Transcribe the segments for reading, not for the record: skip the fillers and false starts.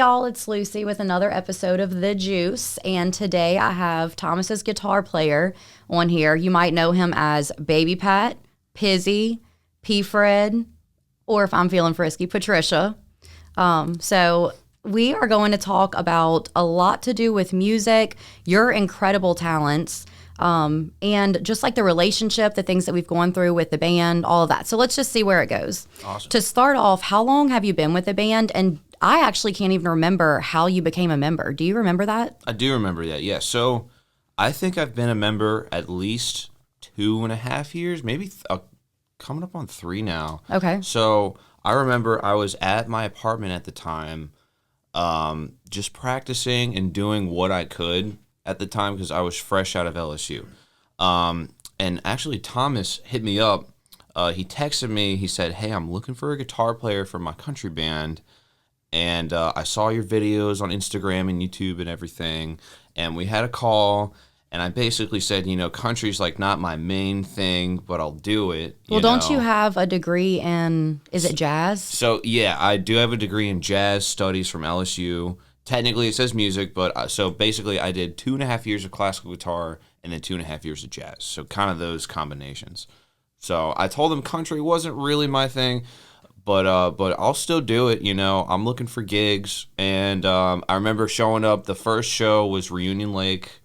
y'all, it's Lucy with another episode of The Juice, and today I have Thomas's guitar player on here. You might know him as Baby Pat, Pizzy, P-Fred, or if I'm feeling frisky, Patricia. So we are going to talk about a lot to do with music, your incredible talents, and just like the relationship, the things that we've gone through with the band, all of that. So let's just see where it goes. Awesome. To start off, how long have you been with the band? And I actually can't even remember how you became a member. Do you remember that? I do remember that, yeah. So I think I've been a member at least 2.5 years, maybe coming up on 3 now. Okay. So I remember I was at my apartment at the time, just practicing and doing what I could at the time because I was fresh out of LSU. And actually Thomas hit me up. He texted me. He said, hey, I'm looking for a guitar player for my country band. And I saw your videos on Instagram and YouTube and everything. And we had a call. And I basically said, country's like not my main thing, but I'll do it. Well, don't you have a degree in, is it jazz? So, yeah, I do have a degree in jazz studies from LSU. Technically, it says music, but so basically I did 2.5 years of classical guitar and then 2.5 years of jazz. So kind of those combinations. So I told him country wasn't really my thing, but I'll still do it. I'm looking for gigs. And I remember showing up. The first show was Reunion Lake.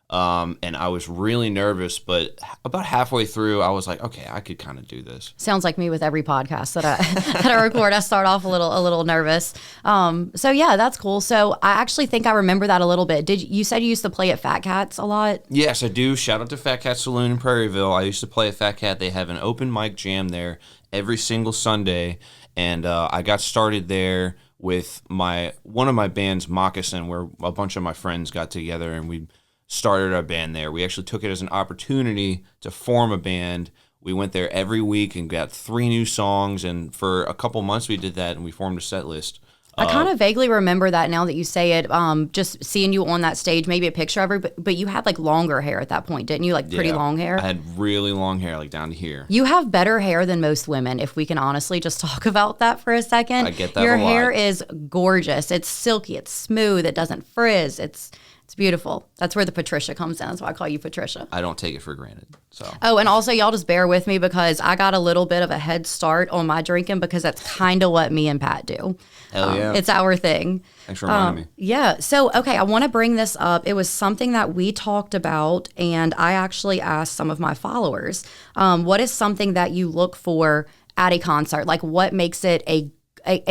And I was really nervous, but about halfway through, I was like, okay, I could kind of do this. Sounds like me with every podcast that I record. I start off a little nervous. So yeah, that's cool. So I actually think I remember that a little bit. You said you used to play at Fat Cat's a lot? Yes, I do. Shout out to Fat Cat Saloon in Prairieville. I used to play at Fat Cat. They have an open mic jam there every single Sunday, and I got started there with one of my bands, Moccasin, where a bunch of my friends got together and we started our band there. We actually took it as an opportunity to form a band. We went there every week and got 3 new songs, and for a couple months we did that, and we formed a set list. I kind of vaguely remember that now that you say it, just seeing you on that stage, maybe a picture of her, but you had like longer hair at that point, didn't you? Like pretty long hair? I had really long hair, like down to here. You have better hair than most women, if we can honestly just talk about that for a second. I get that Your a lot. hair is gorgeous. It's silky. It's smooth. It doesn't frizz. It's beautiful. That's where the Patricia comes in. That's why I call you Patricia. I don't take it for granted. So. Oh, and also y'all just bear with me because I got a little bit of a head start on my drinking because that's kind of what me and Pat do. Hell yeah. It's our thing. Thanks for reminding me. Yeah. So, okay, I want to bring this up. It was something that we talked about, and I actually asked some of my followers, what is something that you look for at a concert? Like what makes it a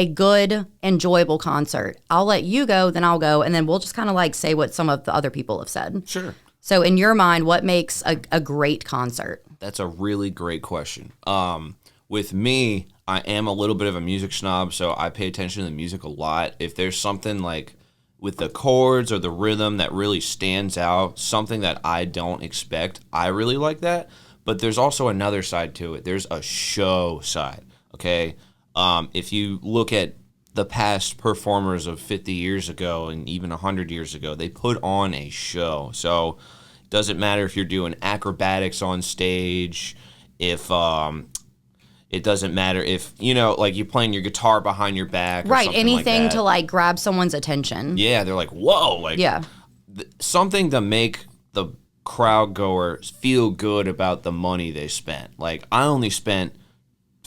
good, enjoyable concert? I'll let you go, then I'll go, and then we'll just kind of like say what some of the other people have said. Sure. So in your mind, what makes a great concert? That's a really great question. With me, I am a little bit of a music snob, so I pay attention to the music a lot. If there's something like with the chords or the rhythm that really stands out, something that I don't expect, I really like that. But there's also another side to it. There's a show side, okay? If you look at the past performers of 50 years ago and even 100 years ago, they put on a show. So it doesn't matter if you're doing acrobatics on stage, if it doesn't matter if, like you're playing your guitar behind your back or right, something anything like that. to like grab someone's attention. Yeah, they're like, whoa. Like, yeah. Something to make the crowd goers feel good about the money they spent. Like, I only spent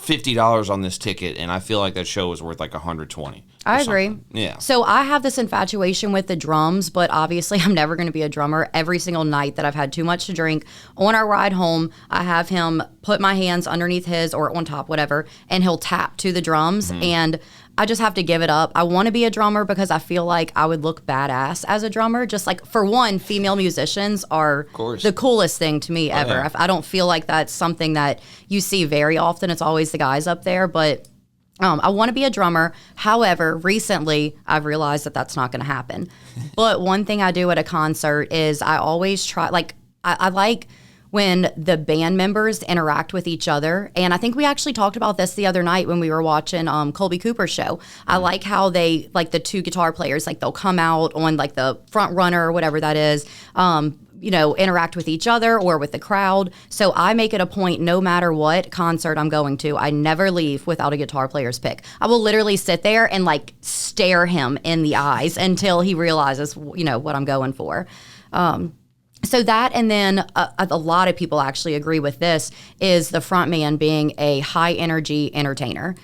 $50 on this ticket, and I feel like that show was worth like $120. I agree. Yeah. So I have this infatuation with the drums, but obviously I'm never going to be a drummer. Every single night that I've had too much to drink, on our ride home, I have him put my hands underneath his or on top, whatever, and he'll tap to the drums, and I just have to give it up. I want to be a drummer because I feel like I would look badass as a drummer. Just like, for one, female musicians are the coolest thing to me ever. Yeah. I don't feel like that's something that you see very often. It's always the guys up there, but I want to be a drummer. However, recently I've realized that that's not going to happen. But one thing I do at a concert is I always try, like, I like when the band members interact with each other. And I think we actually talked about this the other night when we were watching Colby Cooper's show. I like how they, like the 2 guitar players, like they'll come out on like the front runner or whatever that is, interact with each other or with the crowd. So I make it a point, no matter what concert I'm going to, I never leave without a guitar player's pick. I will literally sit there and like stare him in the eyes until he realizes, what I'm going for. So that, and then a lot of people actually agree with this, is the front man being a high energy entertainer,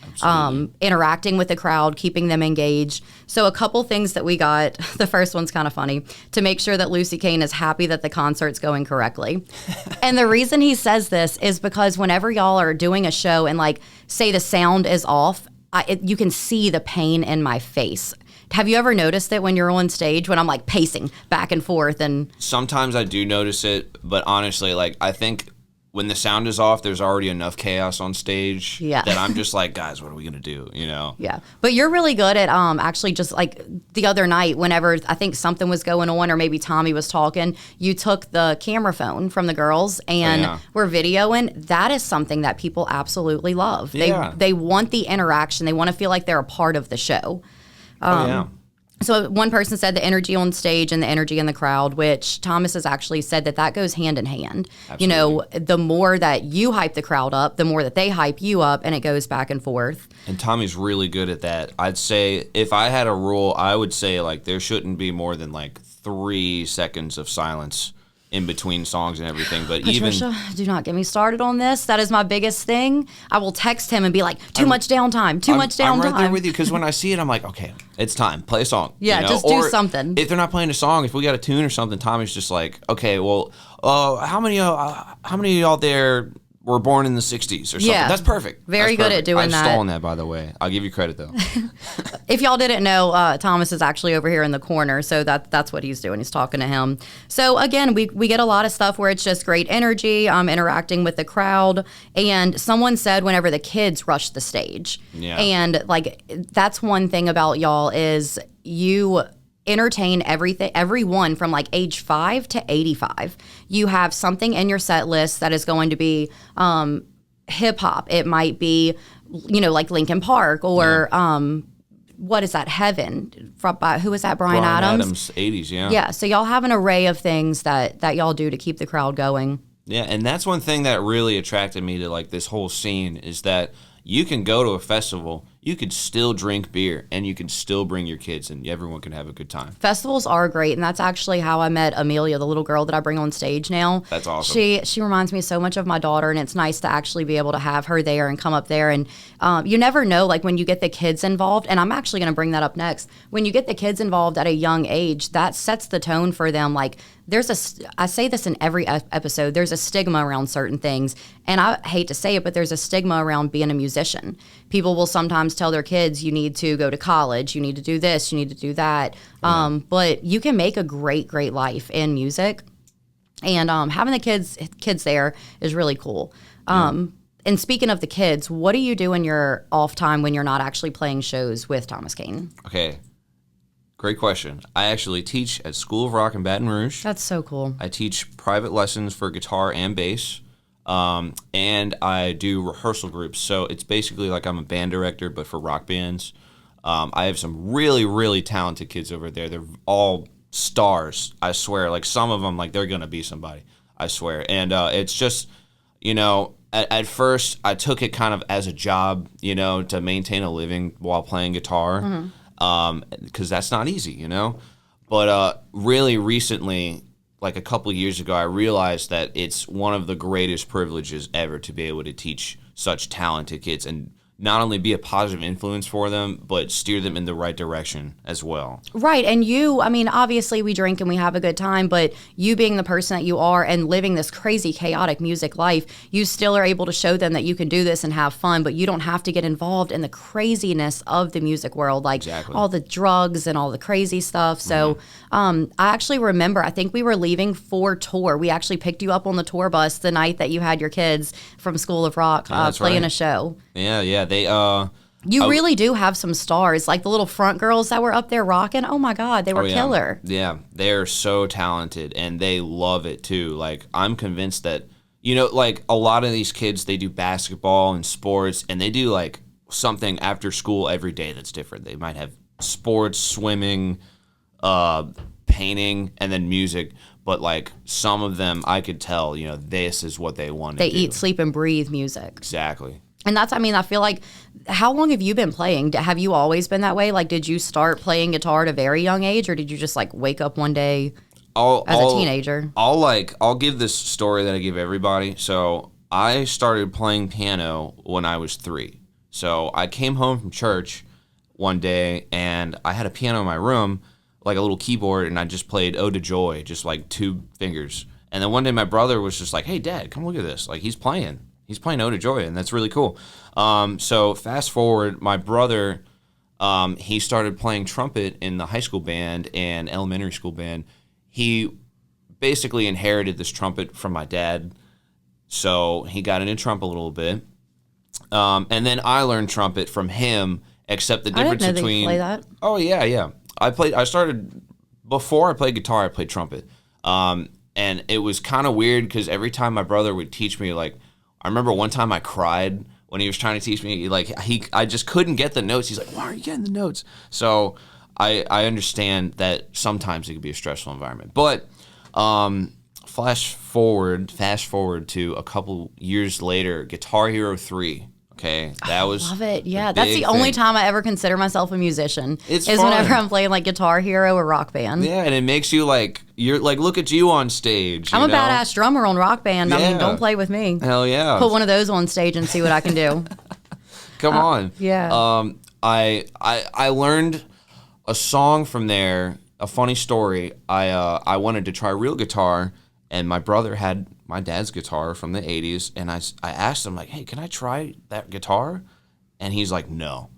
interacting with the crowd, keeping them engaged. So a couple things that we got, the first one's kind of funny, to make sure that Lucy Cain is happy that the concert's going correctly. And the reason he says this is because whenever y'all are doing a show and like say the sound is off, you can see the pain in my face. Have you ever noticed it when you're on stage when I'm like pacing back and forth? And sometimes I do notice it, but honestly, like I think when the sound is off, there's already enough chaos on stage that I'm just like, guys, what are we gonna do? Yeah, but you're really good at actually just like the other night, whenever I think something was going on or maybe Tommy was talking, you took the camera phone from the girls and were videoing. That is something that people absolutely love. They want the interaction. They want to feel like they're a part of the show. So one person said the energy on stage and the energy in the crowd, which Thomas has actually said that goes hand in hand. Absolutely. The more that you hype the crowd up, the more that they hype you up, and it goes back and forth. And Tommy's really good at that. I'd say if I had a rule, I would say like there shouldn't be more than like 3 seconds of silence in between songs and everything. But Patricia, do not get me started on this. That is my biggest thing. I will text him and be like, too much downtime. I'm right there with you, because when I see it, I'm like, okay, it's time. Play a song. Yeah, just do something. If they're not playing a song, if we got a tune or something, Tommy's just like, okay, well, how many of y'all there were born in the 60s or something? Yeah. That's perfect. Very good at doing that. I've stolen that, by the way. I'll give you credit, though. If y'all didn't know, Thomas is actually over here in the corner, so that's what he's doing. He's talking to him. So again, we get a lot of stuff where it's just great energy, interacting with the crowd. And someone said whenever the kids rush the stage. Yeah. And like that's one thing about y'all is you entertain everyone from like age 5 to 85. You have something in your set list that is going to be hip hop. It might be, like Linkin Park or what is that? Heaven. Who is that? Bryan Adams? 80s, yeah. Yeah. So y'all have an array of things that y'all do to keep the crowd going. Yeah, and that's one thing that really attracted me to like this whole scene is that you can go to a festival, you could still drink beer, and you can still bring your kids, and everyone can have a good time. Festivals are great, and that's actually how I met Amelia, the little girl that I bring on stage now. That's awesome. She reminds me so much of my daughter, and it's nice to actually be able to have her there and come up there. And you never know, like when you get the kids involved, and I'm actually going to bring that up next. When you get the kids involved at a young age, that sets the tone for them. Like I say this in every episode, there's a stigma around certain things, and I hate to say it, but there's a stigma around being a musician. People will sometimes tell their kids, you need to go to college, you need to do this, you need to do that. But you can make a great life in music. And having the kids there is really cool. And speaking of the kids, what do you do in your off time when you're not actually playing shows with Thomas Cain? Okay. Great question. I actually teach at School of Rock in Baton Rouge. That's so cool. I teach private lessons for guitar and bass. And I do rehearsal groups. So it's basically like I'm a band director, but for rock bands. I have some really, really talented kids over there. They're all stars, I swear. Like some of them, like they're going to be somebody, I swear. And it's just, at first I took it kind of as a job, to maintain a living while playing guitar. Mm-hmm. Because that's not easy, But really recently, like a couple of years ago, I realized that it's one of the greatest privileges ever to be able to teach such talented kids and not only be a positive influence for them, but steer them in the right direction as well. Right. And obviously we drink and we have a good time, but you being the person that you are and living this crazy, chaotic music life, you still are able to show them that you can do this and have fun, but you don't have to get involved in the craziness of the music world, like all the drugs and all the crazy stuff. So I actually remember, I think we were leaving for tour. We actually picked you up on the tour bus the night that you had your kids from School of Rock playing a show. Yeah. You really do have some stars, like the little front girls that were up there rocking. Oh my God, they were killer. Yeah, they're so talented and they love it too. Like I'm convinced that, like a lot of these kids, they do basketball and sports and they do like something after school every day that's different. They might have sports, swimming, painting, and then music. but like some of them I could tell, this is what they want to do. They eat, sleep, and breathe music. Exactly. And that's, I feel like, how long have you been playing? Have you always been that way? Like, did you start playing guitar at a very young age, or did you just like wake up one day as a teenager? I'll give this story that I give everybody. So I started playing piano when I was 3. So I came home from church one day and I had a piano in my room, like a little keyboard, and I just played Ode to Joy, just like 2 fingers. And then one day my brother was just like, "Hey, Dad, come look at this. Like, he's playing Ode to Joy, and that's really cool." So fast forward, my brother, he started playing trumpet in the high school band and elementary school band. He basically inherited this trumpet from my dad, so he got into trumpet a little bit. And then I learned trumpet from him, except the difference I didn't know between... that you play that. Oh, yeah. Before I played guitar, I played trumpet. And it was kind of weird because every time my brother would teach me, like, I remember one time I cried when he was trying to teach me. Like, I just couldn't get the notes. He's like, "Why aren't you getting the notes?" So I understand that sometimes it could be a stressful environment. But fast forward to a couple years later, Guitar Hero 3. Okay, that was... Love it. Yeah, that's the only time I ever consider myself a musician. Is fun. Whenever I'm playing like Guitar Hero or Rock Band. Yeah, and it makes you like, you're like, look at you on stage. I'm a badass drummer on Rock Band. Yeah. I mean, don't play with me. Hell yeah. Put one of those on stage and see what I can do. Come on. Yeah. I learned a song from there, a funny story. I wanted to try real guitar, and my brother had my dad's guitar from the 80s, and I asked him, like, "Hey, can I try that guitar?" And he's like, "No."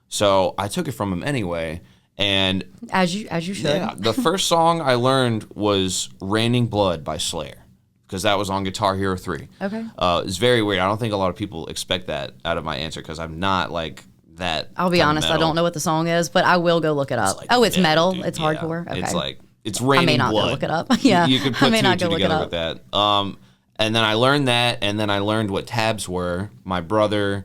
So I took it from him anyway, and... As you should. Yeah, the first song I learned was Raining Blood by Slayer, because that was on Guitar Hero 3. Okay. It's very weird. I don't think a lot of people expect that out of my answer, because I'm not, like, that... I'll be honest, I don't know what the song is, but I will go look it up. It's metal? Dude. It's hardcore? Okay. It's like... It's Raining Blood. I may not go look it up. Yeah. You could put two and two together with that. And then I learned that, and then I learned what tabs were. My brother,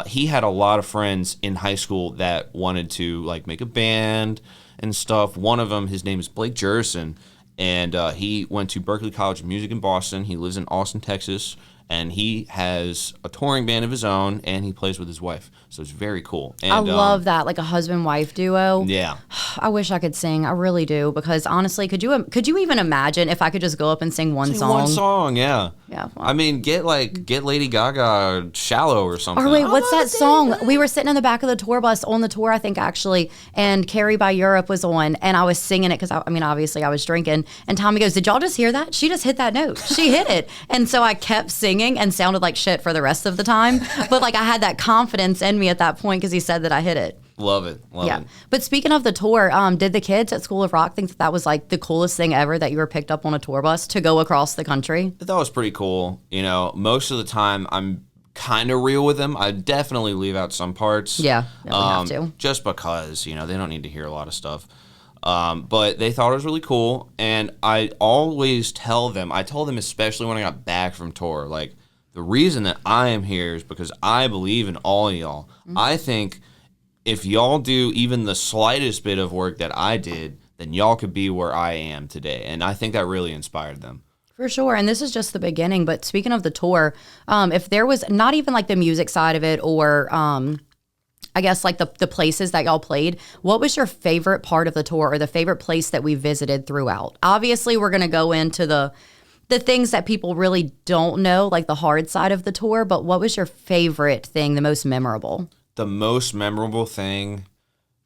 he had a lot of friends in high school that wanted to like make a band and stuff. One of them, his name is Blake Jerison, and he went to Berklee College of Music in Boston. He lives in Austin, Texas, and he has a touring band of his own, and he plays with his wife. So it's very cool. And, I love that, like a husband-wife duo. Yeah. I wish I could sing. I really do, because honestly, could you even imagine if I could just go up and sing one song? One song, yeah. Yeah. Well. I mean, get Lady Gaga "Shallow" or something. Or wait, what's that song? We were sitting in the back of the tour bus on the tour, I think, actually, and "Carry by Europe" was on, and I was singing it because obviously I was drinking, and Tommy goes, "Did y'all just hear that? She just hit that note. She hit it." And so I kept singing and sounded like shit for the rest of the time, but like I had that confidence in me at that point because he said that I hit it. Love it. Love it. But speaking of the tour, did the kids at School of Rock think that was like the coolest thing ever, that you were picked up on a tour bus to go across the country? That was pretty cool. Most of the time I'm kind of real with them. I definitely leave out some parts. Yeah, have to. Just because, they don't need to hear a lot of stuff. But they thought it was really cool. And I always tell them, especially when I got back from tour, like, the reason that I am here is because I believe in all y'all. Mm-hmm. I think if y'all do even the slightest bit of work that I did, then y'all could be where I am today. And I think that really inspired them. For sure. And this is just the beginning. But speaking of the tour, if there was not even like the music side of it, or I guess like the places that y'all played, what was your favorite part of the tour, or the favorite place that we visited throughout? Obviously, we're going to go into the things that people really don't know, like the hard side of the tour, but what was your favorite thing, the most memorable? The most memorable thing,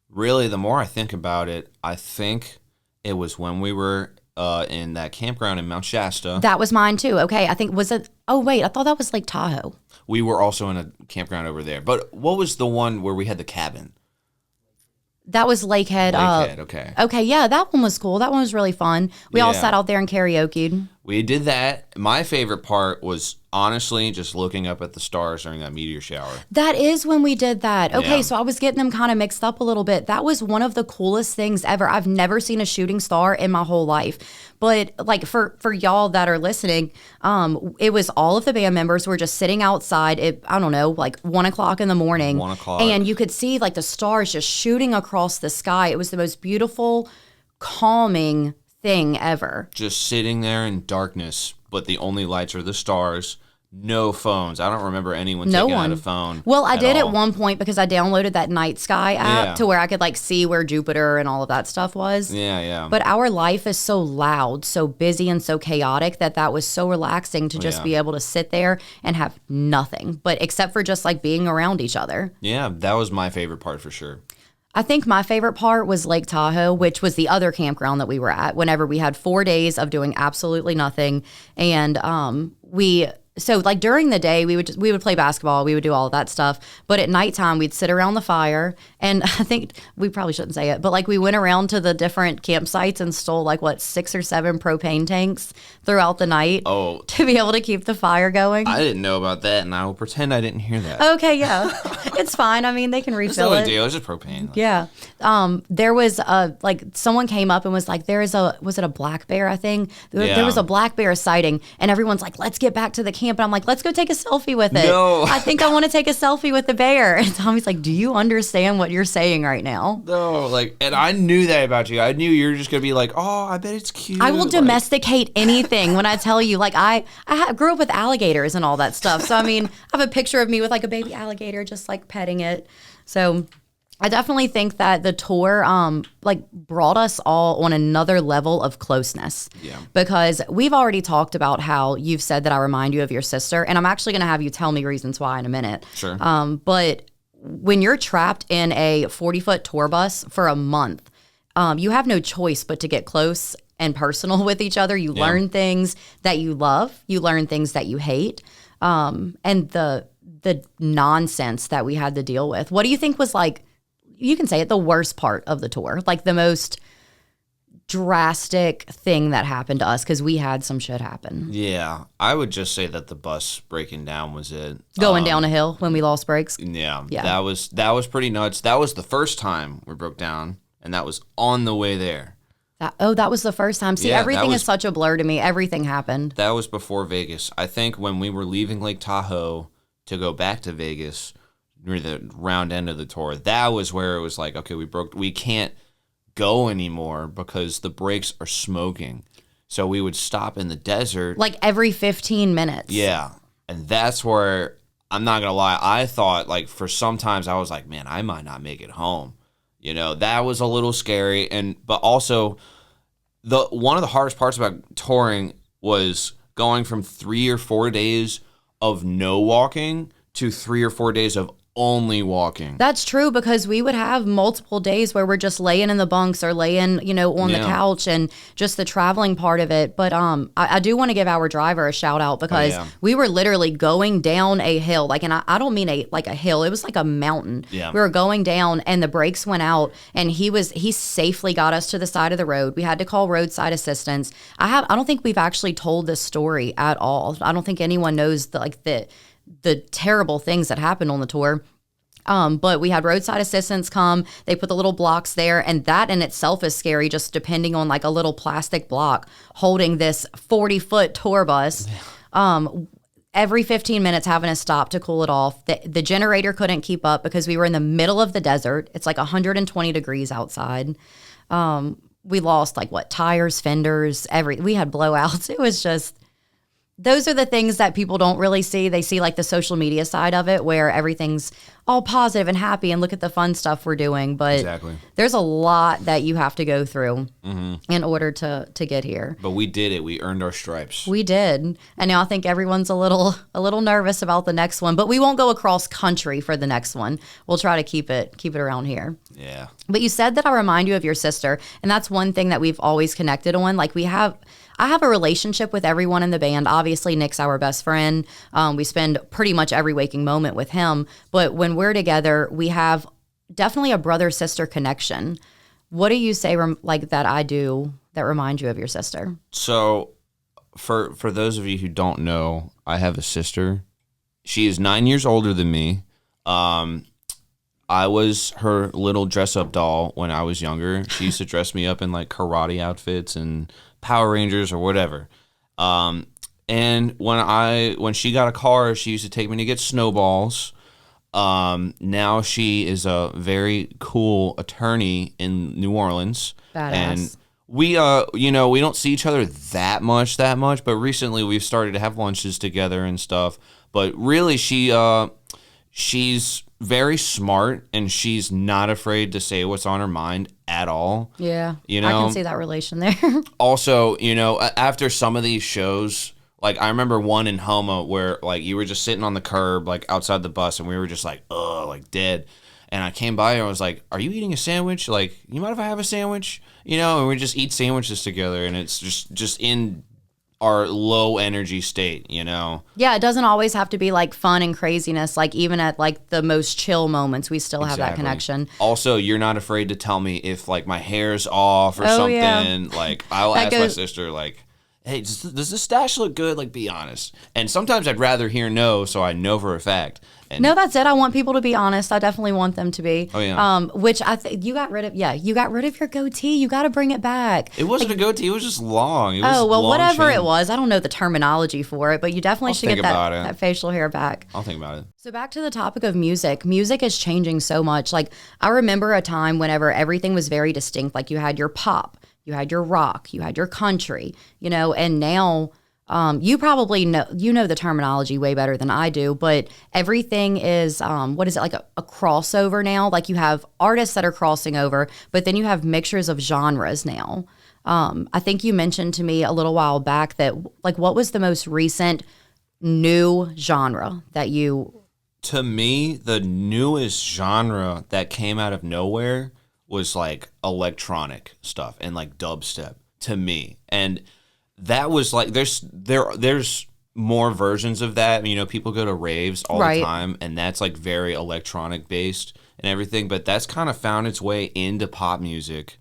really, the more I think about it, I think it was when we were in that campground in Mount Shasta. That was mine too. Okay, I think, was it, oh wait, I thought that was Lake Tahoe. We were also in a campground over there. But what was the one where we had the cabin? That was Lakehead. Okay. Okay, yeah, that one was cool. That one was really fun. We all sat out there and karaoke'd. We did that. My favorite part was honestly just looking up at the stars during that meteor shower. That is when we did that. Okay, so I was getting them kind of mixed up a little bit. That was one of the coolest things ever. I've never seen a shooting star in my whole life. But like for y'all that are listening, it was all of the band members were just sitting outside at, I don't know, like 1 o'clock in the morning. 1 o'clock. And you could see like the stars just shooting across the sky. It was the most beautiful, calming thing ever. Just sitting there in darkness, but the only lights are the stars. No phones. I don't remember anyone taking out a phone. Well, I did all. at one point because I downloaded that Night Sky app to where I could like see where Jupiter and all of that stuff was. Yeah. But our life is so loud, so busy, and so chaotic that was so relaxing to just be able to sit there and have nothing, but except for just like being around each other. Yeah, that was my favorite part for sure. I think my favorite part was Lake Tahoe, which was the other campground that we were at whenever we had 4 days of doing absolutely nothing. And so like during the day we would play basketball, we would do all of that stuff, but at nighttime we'd sit around the fire, and I think we probably shouldn't say it, but like we went around to the different campsites and stole like 6 or 7 propane tanks throughout the night to be able to keep the fire going. I didn't know about that, and I will pretend I didn't hear that. Okay, yeah. It's fine. I mean, they can refill it. It's no big deal. It's just propane. Yeah. There was someone came up and was like, was it a black bear, I think? There was a black bear sighting, and everyone's like, let's get back to the camp. And I'm like, let's go take a selfie with it. No. I think I want to take a selfie with the bear. And Tommy's like, do you understand what you're saying right now? No, and I knew that about you. I knew you were just going to be like, oh, I bet it's cute. I will domesticate anything when I tell you. Like, I grew up with alligators and all that stuff. So, I mean, I have a picture of me with like a baby alligator just like petting it. So I definitely think that the tour brought us all on another level of closeness. Yeah. Because we've already talked about how you've said that I remind you of your sister, and I'm actually going to have you tell me reasons why in a minute. Sure. But when you're trapped in a 40-foot tour bus for a month, you have no choice but to get close and personal with each other. You learn things that you love. You learn things that you hate. And the nonsense that we had to deal with. What do you think was like, you can say it, the worst part of the tour? Like the most drastic thing that happened to us, because we had some shit happen. Yeah, I would just say that the bus breaking down was it. Going down a hill when we lost brakes. Yeah, that was pretty nuts. That was the first time we broke down, and that was on the way there. That was the first time. See, everything is such a blur to me. Everything happened. That was before Vegas. I think when we were leaving Lake Tahoe to go back to Vegas, near the round end of the tour, that was where it was like, okay, we can't go anymore because the brakes are smoking. So we would stop in the desert. Like every 15 minutes. Yeah. And that's where, I'm not going to lie, I thought like for sometimes I was like, man, I might not make it home. You know, that was a little scary. But also one of the hardest parts about touring was going from 3 or 4 days of no walking to 3 or 4 days of only walking. That's true, because we would have multiple days where we're just laying in the bunks or laying, on the couch, and just the traveling part of it. But I do want to give our driver a shout out, because we were literally going down a hill, and I don't mean a hill. It was like a mountain. Yeah. We were going down, and the brakes went out, and he safely got us to the side of the road. We had to call roadside assistance. I don't think we've actually told this story at all. I don't think anyone knows the terrible things that happened on the tour. But we had roadside assistance come. They put the little blocks there, and that in itself is scary, just depending on like a little plastic block holding this 40-foot tour bus. Every 15 minutes having to stop to cool it off. The generator couldn't keep up because we were in the middle of the desert. It's like 120 degrees outside. We lost tires, fenders, we had blowouts. It was just... Those are the things that people don't really see. They see the social media side of it, where everything's all positive and happy and look at the fun stuff we're doing. But there's a lot that you have to go through in order to get here. But we did it. We earned our stripes. We did. And now I think everyone's a little nervous about the next one. But we won't go across country for the next one. We'll try to keep it around here. Yeah. But you said that I remind you of your sister. And that's one thing that we've always connected on. I have a relationship with everyone in the band. Obviously, Nick's our best friend. We spend pretty much every waking moment with him. But when we're together, we have definitely a brother-sister connection. What do you say that I do that remind you of your sister? So for those of you who don't know, I have a sister. She is 9 years older than me. I was her little dress-up doll when I was younger. She used to dress me up in karate outfits and Power Rangers or whatever. And when she got a car, she used to take me to get snowballs. Now she is a very cool attorney in New Orleans. Badass. And We we don't see each other that much, but recently we've started to have lunches together and stuff. But really, she's very smart, and she's not afraid to say what's on her mind at all. Yeah, I can see that relation there. Also, after some of these shows, like I remember one in Houma where like you were just sitting on the curb, like outside the bus, and we were just like, ugh, like dead. And I came by and I was like, "Are you eating a sandwich? Like, you mind if I have a sandwich?" And we just eat sandwiches together, and it's just in our low energy state, Yeah, it doesn't always have to be like fun and craziness. Like even at like the most chill moments, we still have that connection. Also, you're not afraid to tell me if like my hair's off or something. Yeah. Like I'll ask my sister like, "Hey, does this stash look good? Like, be honest." And sometimes I'd rather hear no, so I know for a fact. And no, that's it. I want people to be honest. I definitely want them to be. Oh yeah. Which I think you got rid of. Yeah, you got rid of your goatee. You got to bring it back. It wasn't a goatee. It was just long. It was whatever chain. it was. I don't know the terminology for it, but you definitely should get that facial hair back. I'll think about it. So back to the topic of music. Music is changing so much. Like I remember a time whenever everything was very distinct. Like you had your pop, you had your rock, you had your country. And now. You probably know the terminology way better than I do, but everything is, what is it, like a crossover now? Like you have artists that are crossing over, but then you have mixtures of genres now. I think you mentioned to me a little while back that, like, what was the most recent new genre that you... To me, the newest genre that came out of nowhere was, like, electronic stuff and, like, dubstep, to me. And... that was like there's more versions of that. People go to raves all the time, and that's like very electronic based and everything. But that's kind of found its way into pop music.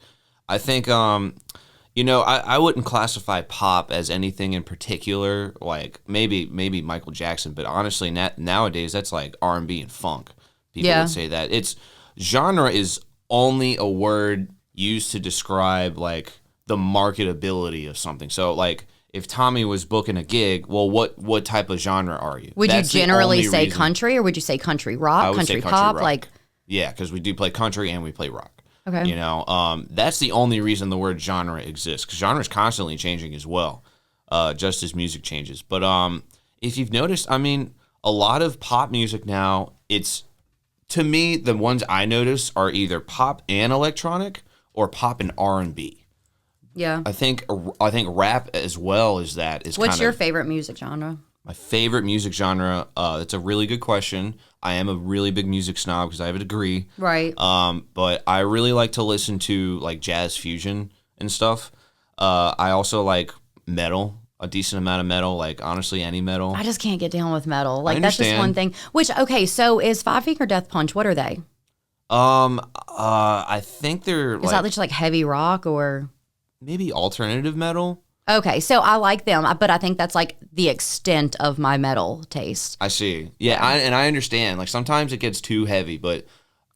I think I wouldn't classify pop as anything in particular. Like maybe Michael Jackson, but honestly, nowadays that's like R&B and funk. People would say that it's genre is only a word used to describe like the marketability of something. So like if Tommy was booking a gig, well, what type of genre are you? Would you generally say country, or would you say country rock, country pop? Rock. Like, yeah, because we do play country and we play rock. Okay. That's the only reason the word genre exists, because genre is constantly changing as well, just as music changes. But if you've noticed, a lot of pop music now, to me, the ones I notice are either pop and electronic or pop and R&B. Yeah, I think rap as well as that is. What's your favorite music genre? My favorite music genre. That's a really good question. I am a really big music snob because I have a degree. Right. But I really like to listen to like jazz fusion and stuff. I also like metal, a decent amount of metal. Like honestly, any metal. I just can't get down with metal. Like that's just one thing. Which so is Five Finger Death Punch? What are they? I think they're. Is that just like heavy rock or? Maybe alternative metal. Okay, so I like them, but I think that's like the extent of my metal taste. I see. Yeah, I understand. Like sometimes it gets too heavy, but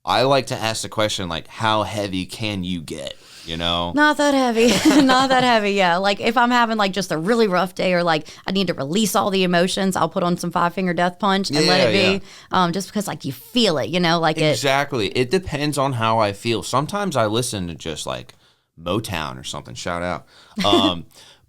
I like to ask the question like, how heavy can you get? Not that heavy. Not that heavy. Yeah, like if I'm having like just a really rough day, or like I need to release all the emotions, I'll put on some Five Finger Death Punch and let it be. Just because like you feel it, like exactly. It depends on how I feel. Sometimes I listen to just like Motown or something, shout out.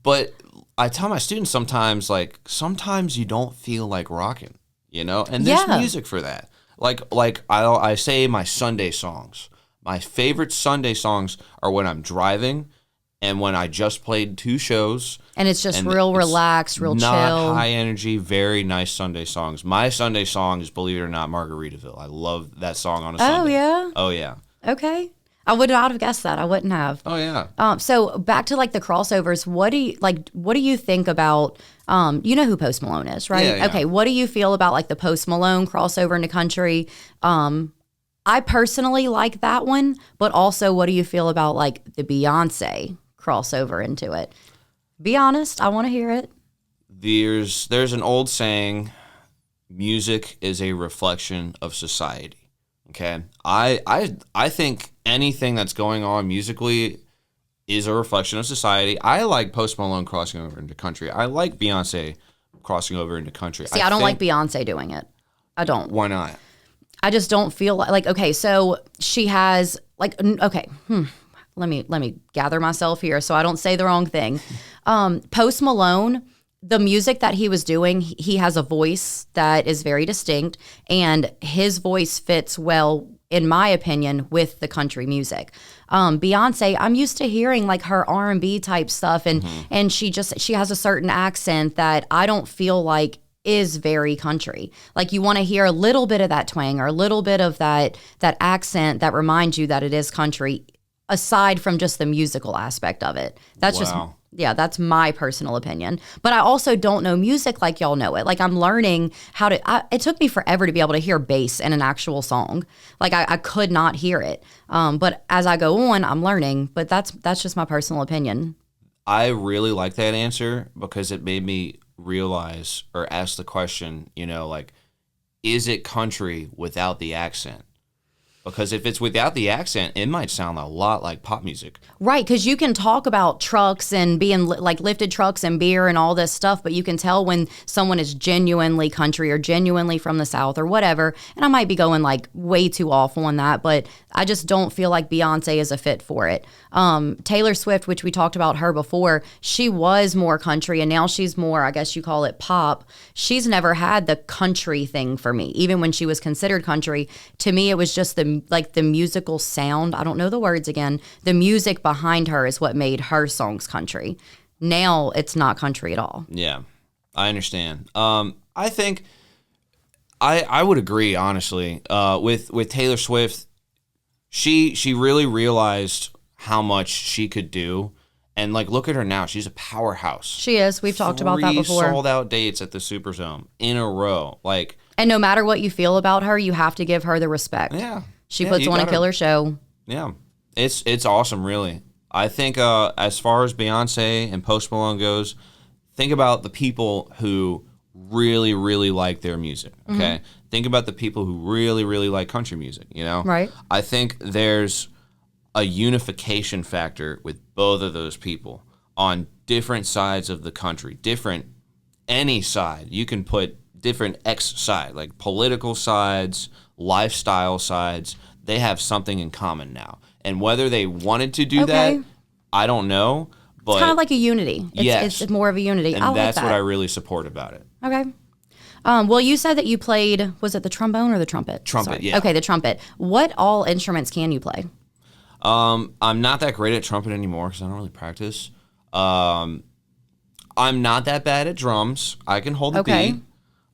But I tell my students sometimes you don't feel like rocking, and there's music for that. Like I say my Sunday songs. My favorite Sunday songs are when I'm driving and when I just played 2 shows. And it's just real relaxed, real chill. Not high energy, very nice Sunday songs. My Sunday song is, believe it or not, Margaritaville. I love that song on a Sunday. Oh, yeah? Oh, yeah. Okay. I would not have guessed that. I wouldn't have. Oh yeah. So back to like the crossovers. What do you think about? You know who Post Malone is, right? Yeah. Okay. What do you feel about like the Post Malone crossover into country? I personally like that one, but also, what do you feel about like the Beyonce crossover into it? Be honest. I want to hear it. There's an old saying, music is a reflection of society. Okay, I think anything that's going on musically is a reflection of society. I like Post Malone crossing over into country. I like Beyonce crossing over into country. See, I don't like Beyonce doing it. I don't. Why not? I just don't feel like okay, so she has like, okay, let me gather myself here so I don't say the wrong thing. Post Malone, the music that he was doing, he has a voice that is very distinct, and his voice fits well, in my opinion, with the country music. Beyonce, I'm used to hearing like her R&B type stuff, and she has a certain accent that I don't feel like is very country. Like you want to hear a little bit of that twang or a little bit of that accent that reminds you that it is country, aside from just the musical aspect of it. That's that's my personal opinion. But I also don't know music like y'all know it. Like I'm learning how to, it took me forever to be able to hear bass in an actual song. Like I could not hear it. But as I go on, I'm learning. But that's just my personal opinion. I really like that answer because it made me realize or ask the question, like, is it country without the accent? Because if it's without the accent, it might sound a lot like pop music. Right, because you can talk about trucks and being like lifted trucks and beer and all this stuff, but you can tell when someone is genuinely country or genuinely from the South or whatever. And I might be going like way too off on that, but I just don't feel like Beyonce is a fit for it. Taylor Swift, which we talked about her before, she was more country and now she's more, I guess you call it pop. She's never had the country thing for me. Even when she was considered country, to me it was just the musical sound. I don't know the words again. The music behind her is what made her songs country. Now it's not country at all. Yeah, I understand. I think I would agree, honestly, with Taylor Swift. She really realized how much she could do. And like, look at her now. She's a powerhouse. She is. We've talked about that before. 3 sold out dates at the Superdome in a row. Like, and no matter what you feel about her, you have to give her the respect. Yeah. She puts on a killer show. Yeah. It's awesome, really. I think as far as Beyonce and Post Malone goes, think about the people who really, really like their music, okay? Mm-hmm. Think about the people who really, really like country music, Right. I think there's a unification factor with both of those people on different sides of the country, any side. You can put different X side, like political sides, lifestyle sides. They have something in common now. And whether they wanted to do that, I don't know. But it's kind of like a unity. It's more of a unity. And that's what I really support about it. Okay. Well, you said that you played, was it the trombone or the trumpet? Trumpet, yeah. Okay, the trumpet. What all instruments can you play? I'm not that great at trumpet anymore because I don't really practice. I'm not that bad at drums. I can hold the beat.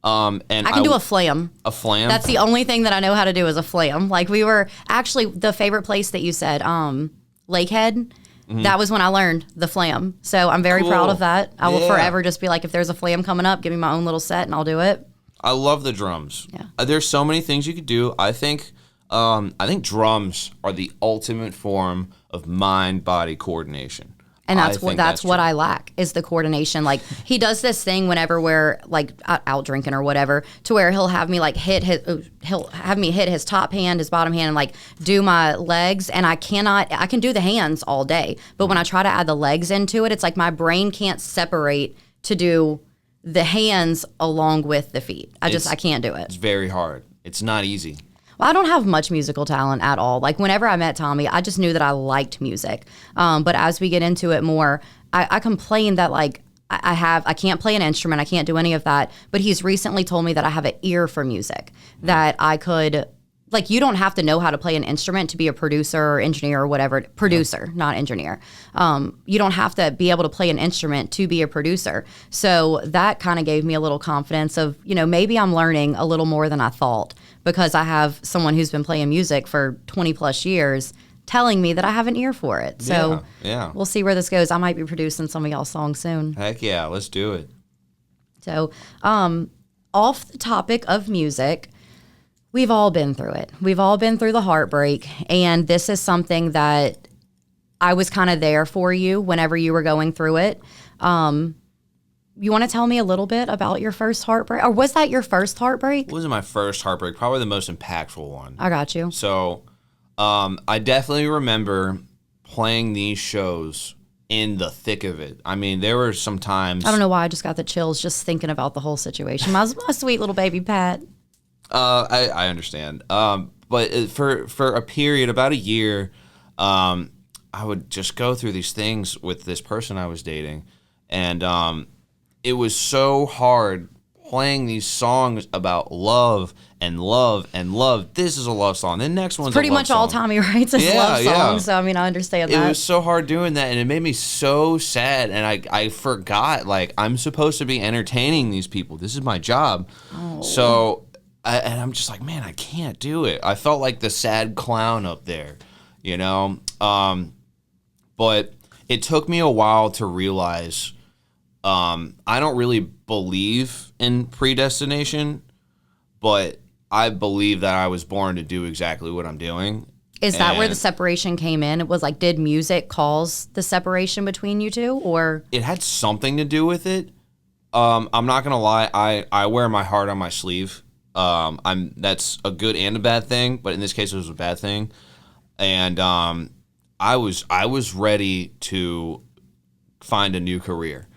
And I can do a flam. A flam? That's the only thing that I know how to do is a flam. Like we were actually the favorite place that you said, Lakehead. Mm-hmm. That was when I learned the flam. So I'm very proud of that. I will forever just be like, if there's a flam coming up, give me my own little set and I'll do it. I love the drums. Yeah. There's so many things you could do. I think drums are the ultimate form of mind-body coordination. And that's what I lack is the coordination. Like he does this thing whenever we're like out drinking or whatever, to where he'll have me like hit his top hand, his bottom hand, and like do my legs. And I can do the hands all day, but when I try to add the legs into it, it's like my brain can't separate to do the hands along with the feet. I can't do it. It's very hard. It's not easy. I don't have much musical talent at all. Like whenever I met Tommy, I just knew that I liked music. But as we get into it more, I complain that like I can't play an instrument. I can't do any of that. But he's recently told me that I have an ear for music, that I could, like, you don't have to know how to play an instrument to be a producer or engineer or whatever. Producer, not engineer. You don't have to be able to play an instrument to be a producer. So that kind of gave me a little confidence of, maybe I'm learning a little more than I thought, because I have someone who's been playing music for 20 plus years telling me that I have an ear for it. So we'll see where this goes. I might be producing some of y'all's songs soon. Heck yeah, let's do it. So off the topic of music, we've all been through it. We've all been through the heartbreak. And this is something that I was kind of there for you whenever you were going through it. You want to tell me a little bit about your first heartbreak? Or was that your first heartbreak? It wasn't my first heartbreak. Probably the most impactful one. I got you. So I definitely remember playing these shows in the thick of it. I mean, there were some times... I don't know why I just got the chills just thinking about the whole situation. My sweet little baby Pat. I understand. But for a period, about a year, I would just go through these things with this person I was dating, and it was so hard playing these songs about love and love and love. This is a love song. The next one's pretty a love much song. all Tommy writes is love songs. So I mean, I understand that. It was so hard doing that, and it made me so sad. And I forgot, like, I'm supposed to be entertaining these people. This is my job. Oh. So, and I'm just like, man, I can't do it. I felt like the sad clown up there, you know. But it took me a while to realize I don't really believe in predestination, but I believe that I was born to do exactly what I'm doing. Is that where the separation came in? It was like, did music cause the separation between you two, or? It had something to do with it. I'm not gonna lie. I wear my heart on my sleeve. That's a good and a bad thing, but in this case, it was a bad thing. And I was ready to find a new career.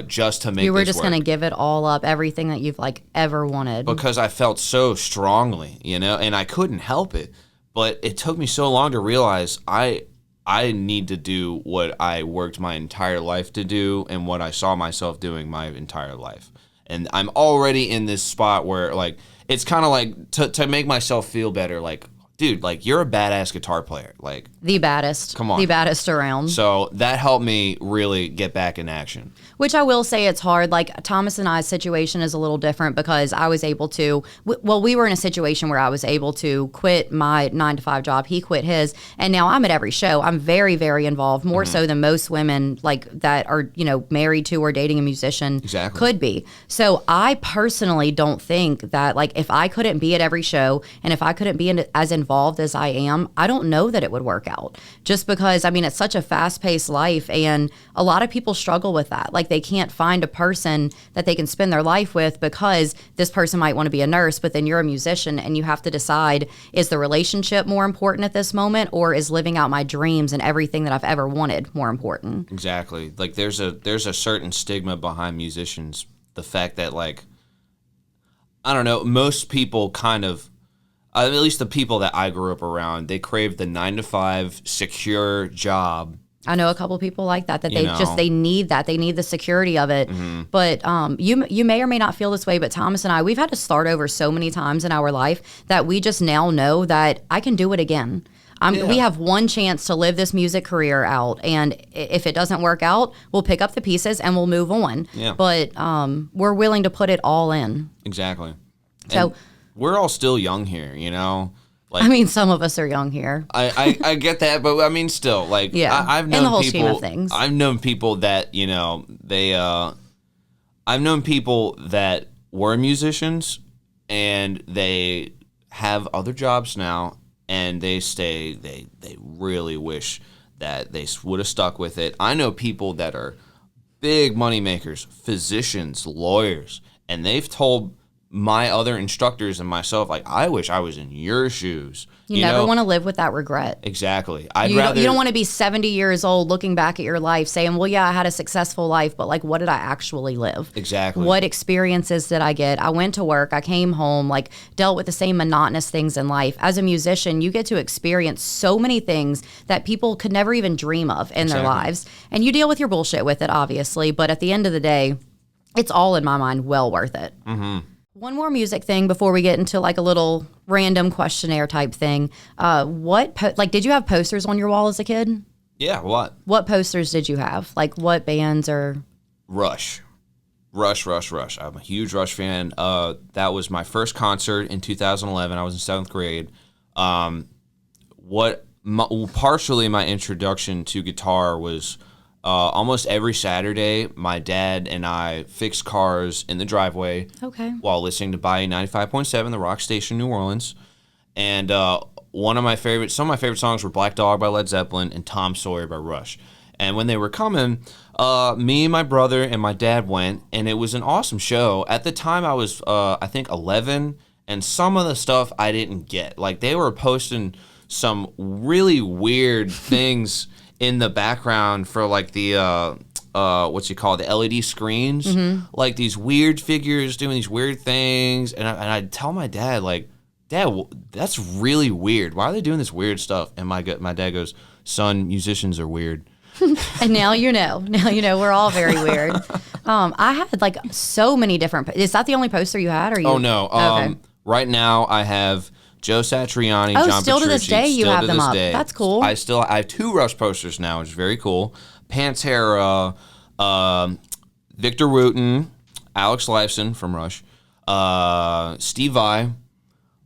Just to make you were this just work. Gonna give it all up, everything that you've like ever wanted, because I felt so strongly, you know, and I couldn't help it. But it took me so long to realize I need to do what I worked my entire life to do and what I saw myself doing my entire life. And I'm already in this spot where, like, it's kind of like to make myself feel better, like, dude, like, you're a badass guitar player. Like, the baddest. Come on. The baddest around. So that helped me really get back in action. Which I will say it's hard. Like, Thomas and I's situation is a little different because I was able to, we were in a situation where I was able to quit my 9-to-5 job. He quit his. And now I'm at every show. I'm very, very involved, more so than most women like that are, you know, married to or dating a musician could be. So I personally don't think that, like, if I couldn't be at every show and if I couldn't be as involved as I am, I don't know that it would work out. Just because, I mean, it's such a fast-paced life, and a lot of people struggle with that. Like, they can't find a person that they can spend their life with because this person might want to be a nurse, but then you're a musician and you have to decide, is the relationship more important at this moment, or is living out my dreams and everything that I've ever wanted more important? Exactly. Like, there's a certain stigma behind musicians. The fact that, like, I don't know, most people kind of, at least the people that I grew up around, they crave the 9-to-5 secure job. I know a couple people like that they need that. They need the security of it. Mm-hmm. But you may or may not feel this way, but Thomas and I, we've had to start over so many times in our life that we just now know that I can do it again. We have one chance to live this music career out, and if it doesn't work out, we'll pick up the pieces and we'll move on. Yeah. But we're willing to put it all in. Exactly. So and we're all still young here, you know? Like, I mean, some of us are young here. I get that, but I mean, still, like, yeah. I've known in the whole people, scheme of things. I've known people that, you know, I've known people that were musicians and they have other jobs now, and they really wish that they would have stuck with it. I know people that are big money makers, physicians, lawyers, and they've told my other instructors and myself, like, I wish I was in your shoes. You never want to live with that regret. Exactly. You don't want to be 70 years old looking back at your life saying, well, yeah, I had a successful life, but, like, what did I actually live? Exactly. What experiences did I get? I went to work, I came home, like, dealt with the same monotonous things in life. As a musician, you get to experience so many things that people could never even dream of in their lives. And you deal with your bullshit with it, obviously, but at the end of the day, it's all, in my mind, well worth it. Mm-hmm. One more music thing before we get into, like, a little random questionnaire type thing. Did you have posters on your wall as a kid? Yeah, what? What posters did you have? Like, what bands or? Rush. I'm a huge Rush fan. That was my first concert in 2011. I was in 7th grade. Partially my introduction to guitar was almost every Saturday, my dad and I fixed cars in the driveway while listening to Bayou 95.7, the rock station, New Orleans. And some of my favorite songs were Black Dog by Led Zeppelin and Tom Sawyer by Rush. And when they were coming, me, my brother, and my dad went, and it was an awesome show. At the time, I was, I think, 11, and some of the stuff I didn't get. Like, they were posting some really weird things in the background for, like, the the LED screens, like these weird figures doing these weird things, and I'd tell my dad, like, Dad, that's really weird. Why are they doing this weird stuff? And my dad goes, son, musicians are weird. And now you know. Now you know we're all very weird. I had like so many different. Is that the only poster you had? Or you? Oh no. Okay. Right now I have Joe Satriani, Oh, John still to this Petrucci, day you still have to them this up. day. That's cool. I have 2 Rush posters now, which is very cool. Pantera, Victor Wooten, Alex Lifeson from Rush, Steve Vai.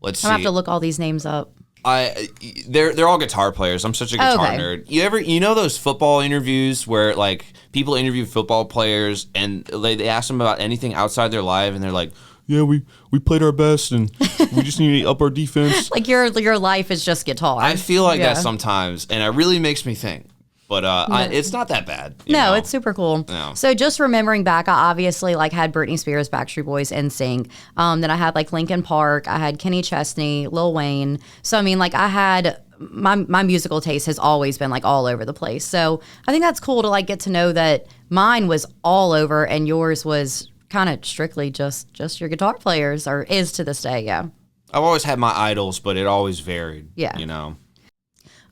Let's see. I'm gonna have to look all these names up. They're all guitar players. I'm such a guitar nerd. You know those football interviews where like people interview football players and they ask them about anything outside their life and they're like, yeah, we played our best and we just need to up our defense. Like your life is just guitar. I feel like that sometimes, and it really makes me think. But it's not that bad. You know? It's super cool. No. So just remembering back, I obviously like had Britney Spears, Backstreet Boys, NSYNC. Then I had like Linkin Park. I had Kenny Chesney, Lil Wayne. So I mean, like I had my musical taste has always been like all over the place. So I think that's cool to like get to know that mine was all over and yours was kind of strictly just your guitar players, or is to this day. Yeah. I've always had my idols, but it always varied. Yeah. You know.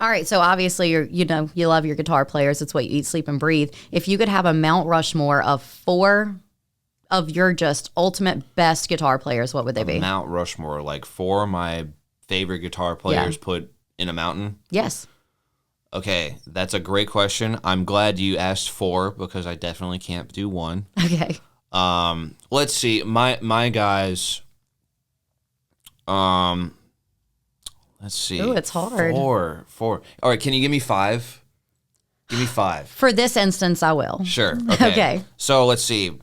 All right, so obviously you love your guitar players. It's what you eat, sleep, and breathe. If you could have a Mount Rushmore of 4 of your just ultimate best guitar players, what would they be? Mount Rushmore, like 4 of my favorite guitar players put in a mountain? Yes. Okay, that's a great question. I'm glad you asked 4 because I definitely can't do 1. Okay. Let's see. My guys. Let's see. Ooh, it's hard. 4. All right, can you give me 5? Give me 5. For this instance, I will. Sure. Okay. Okay. So let's see.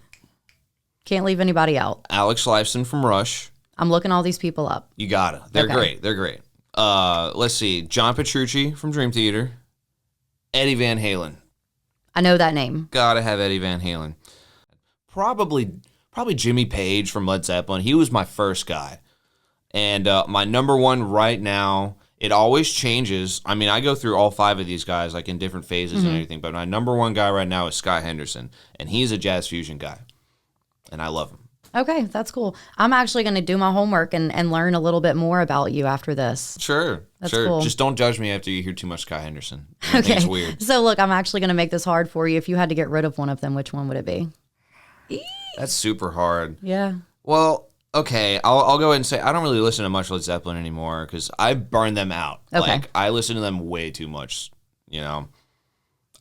Can't leave anybody out. Alex Lifeson from Rush. I'm looking all these people up. You got it. They're great. They're great. Let's see. John Petrucci from Dream Theater. Eddie Van Halen. I know that name. Gotta have Eddie Van Halen. Probably Jimmy Page from Led Zeppelin. He was my first guy. And my number 1 right now, it always changes. I mean, I go through all 5 of these guys like in different phases and everything, but my number 1 guy right now is Sky Henderson, and he's a jazz fusion guy, and I love him. Okay, that's cool. I'm actually going to do my homework and learn a little bit more about you after this. Sure. That's sure. cool. Just don't judge me after you hear too much Sky Henderson. I think it's weird. So look, I'm actually going to make this hard for you. If you had to get rid of one of them, which one would it be? That's super hard. Yeah. Well, okay, I'll go ahead and say I don't really listen to much Led Zeppelin anymore because I burned them out. Okay. Like, I listen to them way too much, you know.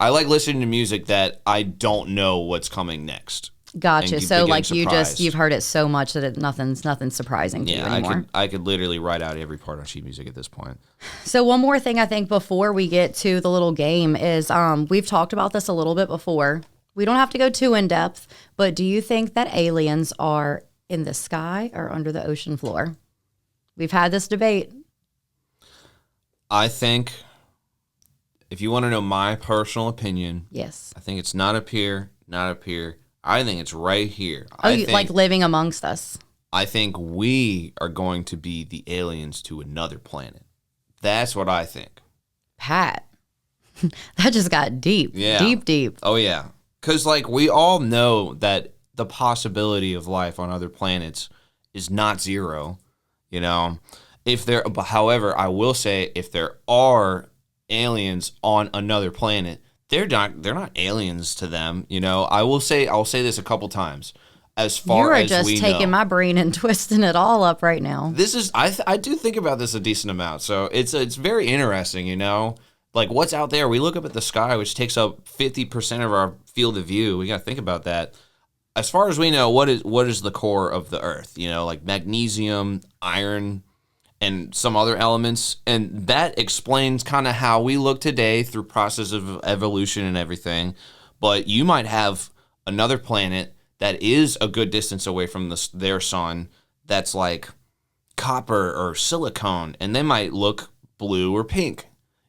I like listening to music that I don't know what's coming next. Gotcha. So like surprised. you've heard it so much that nothing's surprising to you anymore. I could literally write out every part on sheet music at this point. So one more thing I think before we get to the little game is we've talked about this a little bit before. We don't have to go too in depth, but do you think that aliens are in the sky or under the ocean floor? We've had this debate. I think if you want to know my personal opinion, Yes. I think it's not up here, not up here. I think it's right here. Oh, you like living amongst us. I think we are going to be the aliens to another planet. That's what I think. Pat, that just got deep. Yeah. Deep. Oh, yeah. Because, like, we all know that the possibility of life on other planets is not zero, you know? However, I will say if there are aliens on another planet, they're not aliens to them, you know? I'll say this a couple times. As far as we know, you are just taking my brain and twisting it all up right now. This is I do think about this a decent amount, so it's very interesting, you know. Like what's out there? We look up at the sky, which takes up 50% of our field of view. We got to think about that. As far as we know, what is the core of the Earth? You know, like magnesium, iron, and some other elements, and that explains kind of how we look today through process of evolution and everything. But you might have another planet that is a good distance away from their sun that's like copper or silicone, and they might look blue or pink,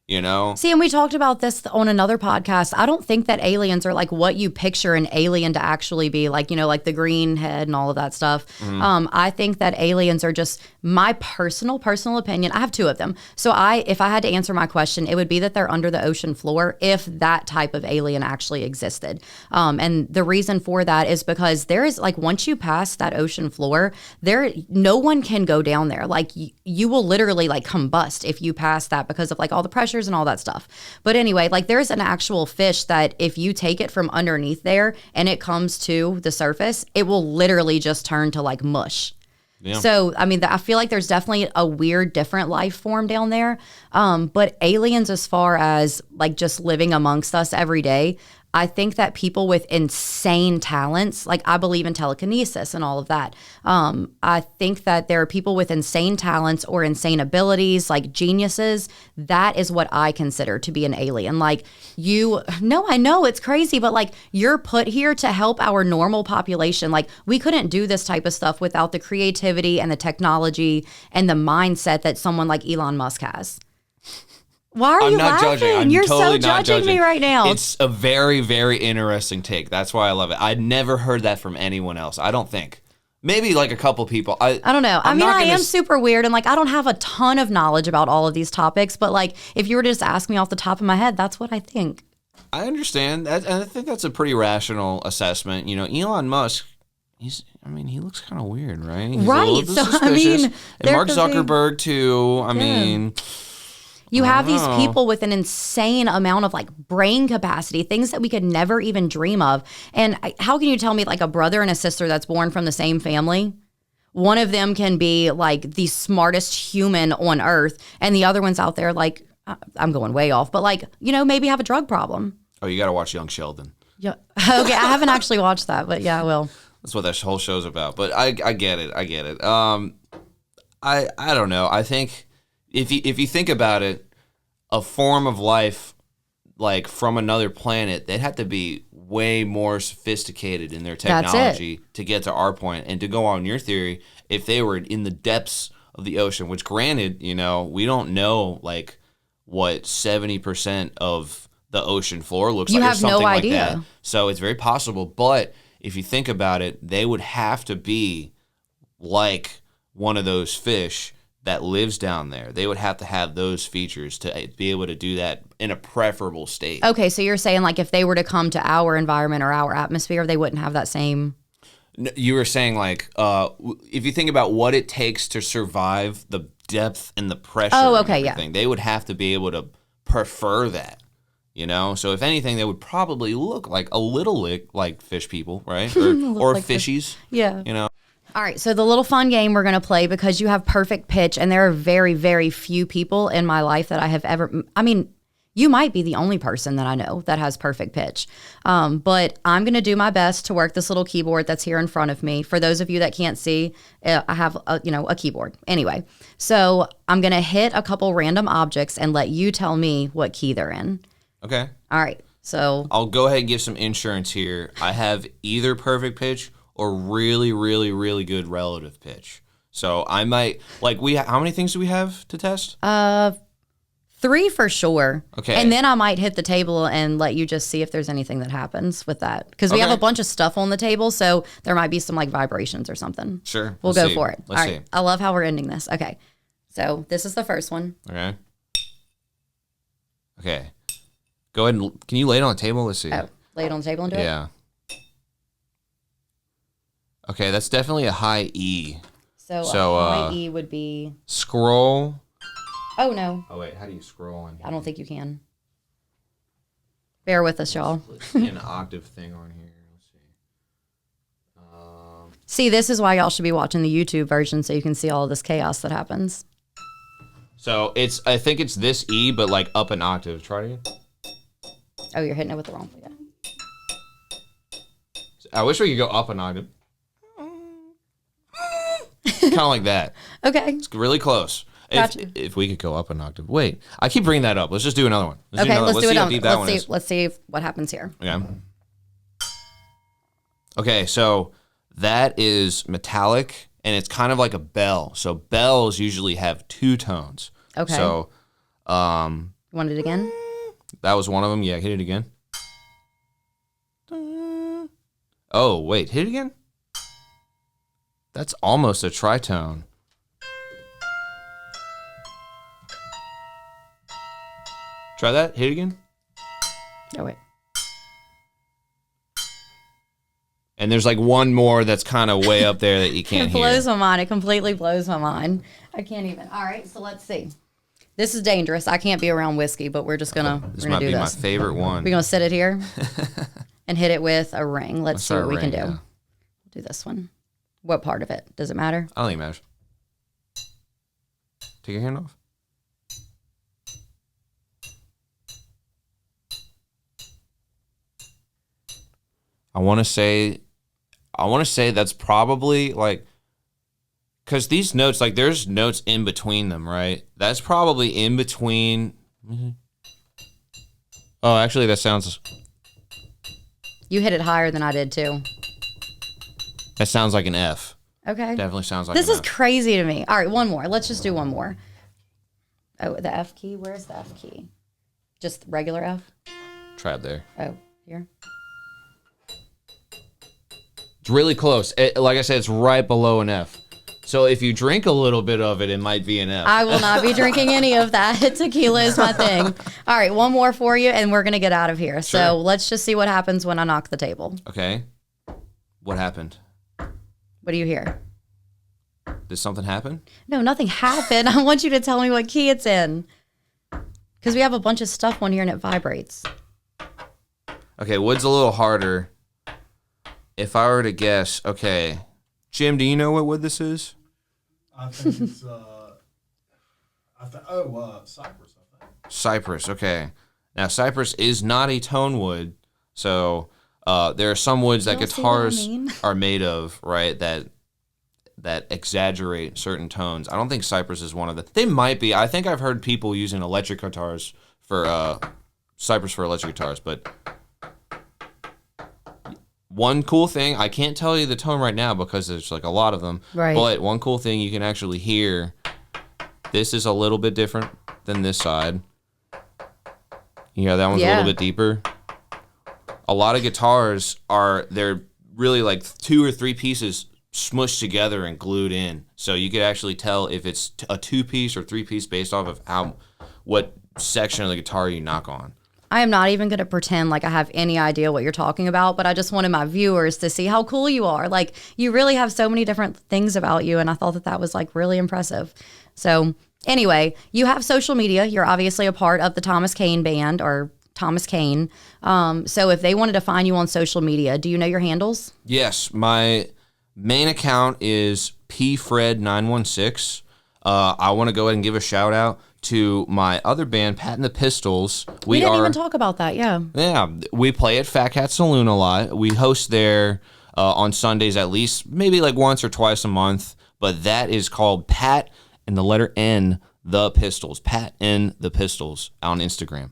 you know? See, and we talked about this on another podcast. I don't think that aliens are like what you picture an alien to actually be, like, you know, like the green head and all of that stuff. Mm-hmm. I think that aliens are just my personal opinion. I have 2 of them. So if I had to answer my question, it would be that they're under the ocean floor if that type of alien actually existed. And the reason for that is because there is like, once you pass that ocean floor, no one can go down there. Like you will literally like combust if you pass that because of like all the pressure pictures and all that stuff. But anyway, like there's an actual fish that if you take it from underneath there and it comes to the surface, it will literally just turn to like mush. Yeah. So, I mean, I feel like there's definitely a weird, different life form down there. But aliens, as far as like just living amongst us every day, I think that people with insane talents, like I believe in telekinesis and all of that. I think that there are people with insane talents or insane abilities, like geniuses. That is what I consider to be an alien. Like I know it's crazy, but like you're put here to help our normal population. Like we couldn't do this type of stuff without the creativity and the technology and the mindset that someone like Elon Musk has. Why are you laughing? You're totally so judging me right now. It's a very, very interesting take. That's why I love it. I'd never heard that from anyone else. I don't think. Maybe like a couple people. I don't know. I am super weird and like I don't have a ton of knowledge about all of these topics, but like if you were to just ask me off the top of my head, that's what I think. I understand that, and I think that's a pretty rational assessment. You know, Elon Musk, he looks kind of weird, right? He's right. A little bit suspicious. And Mark Zuckerberg too. I mean, you have these people with an insane amount of like brain capacity, things that we could never even dream of. And how can you tell me like a brother and a sister that's born from the same family, one of them can be like the smartest human on earth and the other one's out there like, I'm going way off, but like, you know, maybe have a drug problem. Oh, you got to watch Young Sheldon. Yeah. Okay. I haven't actually watched that, but yeah, I will. That's what that whole show's about. But I get it. I don't know. I think if you think about it, a form of life like from another planet, they'd have to be way more sophisticated in their technology to get to our point. And to go on your theory, if they were in the depths of the ocean, which granted, you know, we don't know like what 70% of the ocean floor looks like or something like that. So it's very possible. But if you think about it, they would have to be like one of those fish that lives down there. They would have to have those features to be able to do that in a preferable state. Okay, so you're saying like if they were to come to our environment or our atmosphere, they wouldn't have that same... No, you were saying like if you think about what it takes to survive the depth and the pressure they would have to be able to prefer that, you know? So if anything, they would probably look like a little like fish people, right? Or like fishies. Yeah. You know? All right, so the little fun game we're going to play, because you have perfect pitch, and there are very, very few people in my life that I have ever... I mean, you might be the only person that I know that has perfect pitch. But I'm going to do my best to work this little keyboard that's here in front of me. For those of you that can't see, I have a keyboard. Anyway, so I'm going to hit a couple random objects and let you tell me what key they're in. Okay. All right, so... I'll go ahead and give some insurance here. I have either perfect pitch or really, really, really good relative pitch. So I might, like, how many things do we have to test? 3 for sure. Okay. And then I might hit the table and let you just see if there's anything that happens with that. Because we have a bunch of stuff on the table, so there might be some, like, vibrations or something. Sure. We'll go for it. Let's see. I love how we're ending this. Okay. So this is the first one. Okay. Go ahead and, can you lay it on the table? Let's see. Oh, lay it on the table and do it? Yeah. Okay, that's definitely a high E. So a high E would be... Scroll. Oh, no. Oh, wait, how do you scroll on here? I don't think you can. Bear with us, y'all. Let's see an octave thing on here. Let's see. See, this is why y'all should be watching the YouTube version so you can see all of this chaos that happens. So I think it's this E, but like up an octave. Try it again. Oh, you're hitting it with the wrong... Yeah. I wish we could go up an octave. Kind of like that. Okay. It's really close. Gotcha. If we could go up an octave. Wait, I keep bringing that up. Let's just do another one. Let's see what happens here. Okay. Okay, so that is metallic, and it's kind of like a bell. So bells usually have 2 tones. Okay. So, you want it again? That was one of them. Yeah, hit it again. Oh, wait, hit it again? That's almost a tritone. Try that. Hit it again. Oh, wait. And there's like one more that's kind of way up there that you can't hear. It blows my mind. It completely blows my mind. I can't even. All right, so let's see. This is dangerous. I can't be around whiskey, but we're just gonna This might be my favorite one. We're gonna sit it here and hit it with a ring. Let's see what we can do. Yeah. Do this one. What part of it? Does it matter? I don't think it matters. Take your hand off. I want to say that's probably like, because these notes, like there's notes in between them, right? That's probably in between. Oh, actually, that sounds. You hit it higher than I did too. That sounds like an F. Okay. Definitely sounds like this an is F. crazy to me. All right, one more. Let's just do one more. Oh, the F key. Where's the F key? Just regular F? Try it there. Oh, here. It's really close. Like I said, it's right below an F. So if you drink a little bit of it, it might be an F. I will not be drinking any of that. Tequila is my thing. All right, one more for you, and we're going to get out of here. Sure. So let's just see what happens when I knock the table. Okay. What happened? What do you hear? Did something happen? No, nothing happened. I want you to tell me what key it's in. Because we have a bunch of stuff on here, and it vibrates. Okay, wood's a little harder. If I were to guess, okay. Jim, do you know what wood this is? I think it's cypress. I think Cypress. Okay. Now cypress is not a tone wood, so there are some woods that guitars are made of, right? That exaggerate certain tones. I don't think cypress is one of them. They might be. I think I've heard people using electric guitars for cypress for electric guitars, but. One cool thing, I can't tell you the tone right now because there's like a lot of them. Right. But one cool thing you can actually hear, this is a little bit different than this side. You hear that one's a little bit deeper. A lot of guitars they're really like 2 or 3 pieces smushed together and glued in. So you could actually tell if it's a 2-piece or 3-piece based off of what section of the guitar you knock on. I am not even going to pretend like I have any idea what you're talking about, but I just wanted my viewers to see how cool you are. Like, you really have so many different things about you, and I thought that was like really impressive. So anyway, you have social media. You're obviously a part of the Cain Band, or Thomas Cain. So if they wanted to find you on social media, do you know your handles? Yes, my main account is pfred916. I want to go ahead and give a shout out to my other band, Pat and the Pistols. We didn't even talk about that, yeah. Yeah, we play at Fat Cat Saloon a lot. We host there on Sundays at least, maybe like once or twice a month. But that is called Pat and the letter N, the Pistols. Pat and the Pistols on Instagram.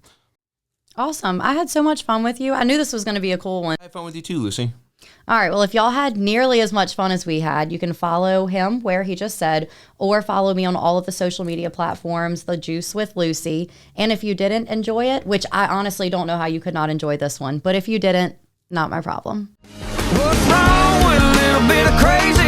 Awesome. I had so much fun with you. I knew this was going to be a cool one. I had fun with you too, Lucy. All right. Well, if y'all had nearly as much fun as we had, you can follow him where he just said, or follow me on all of the social media platforms, The Juice with Lucy. And if you didn't enjoy it, which I honestly don't know how you could not enjoy this one, but if you didn't, not my problem. What's wrong with a little bit of crazy?